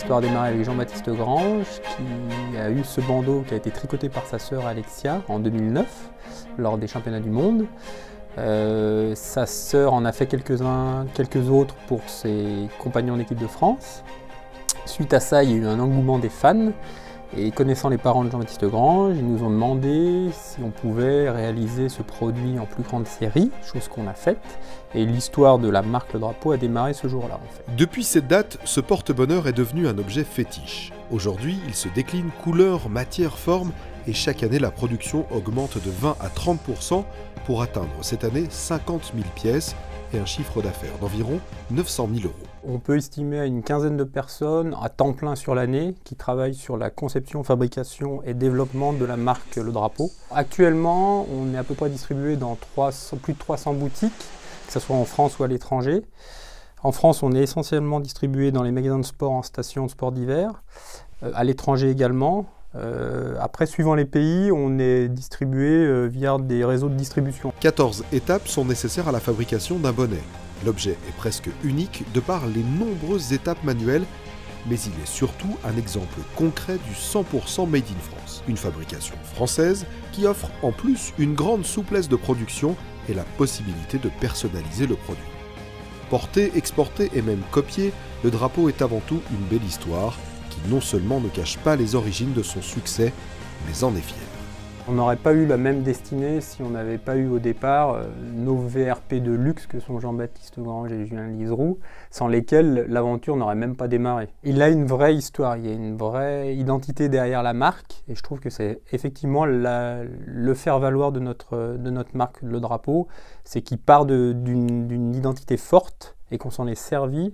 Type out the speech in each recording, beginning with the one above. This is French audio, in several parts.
l'histoire a démarré avec Jean-Baptiste Grange, qui a eu ce bandeau qui a été tricoté par sa sœur Alexia en 2009, lors des championnats du monde. Sa sœur en a fait quelques autres pour ses compagnons d'équipe de France. Suite à ça, il y a eu un engouement des fans. Et connaissant les parents de Jean-Baptiste Grange, ils nous ont demandé si on pouvait réaliser ce produit en plus grande série, chose qu'on a faite. Et l'histoire de la marque Le Drapeau a démarré ce jour-là en fait. Depuis cette date, ce porte-bonheur est devenu un objet fétiche. Aujourd'hui, il se décline couleur, matière, forme, et chaque année la production augmente de 20 à 30% pour atteindre cette année 50 000 pièces et un chiffre d'affaires d'environ 900 000 €. On peut estimer à une quinzaine de personnes à temps plein sur l'année qui travaillent sur la conception, fabrication et développement de la marque Le Drapeau. Actuellement, on est à peu près distribué dans plus de 300 boutiques, que ce soit en France ou à l'étranger. En France, on est essentiellement distribué dans les magasins de sport en station de sport d'hiver, à l'étranger également. Après, suivant les pays, on est distribué via des réseaux de distribution. 14 étapes sont nécessaires à la fabrication d'un bonnet. L'objet est presque unique de par les nombreuses étapes manuelles, mais il est surtout un exemple concret du 100% Made in France. Une fabrication française qui offre en plus une grande souplesse de production et la possibilité de personnaliser le produit. Porté, exporté et même copié, le drapeau est avant tout une belle histoire qui non seulement ne cache pas les origines de son succès, mais en est fier. On n'aurait pas eu la même destinée si on n'avait pas eu au départ nos VRP de luxe que sont Jean-Baptiste Grange et Julien Liseroux, sans lesquels l'aventure n'aurait même pas démarré. Il a une vraie histoire, il y a une vraie identité derrière la marque, et je trouve que c'est effectivement le faire-valoir de notre marque, Le Drapeau, c'est qu'il part d'une identité forte et qu'on s'en est servi.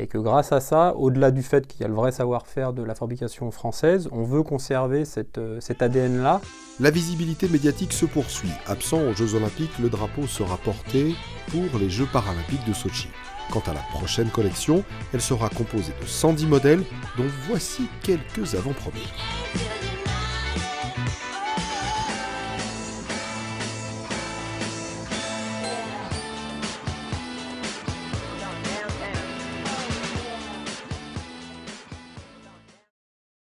Et que grâce à ça, au-delà du fait qu'il y a le vrai savoir-faire de la fabrication française, on veut conserver cet ADN-là. La visibilité médiatique se poursuit. Absent aux Jeux Olympiques, le drapeau sera porté pour les Jeux Paralympiques de Sotchi. Quant à la prochaine collection, elle sera composée de 110 modèles, dont voici quelques avant-premières.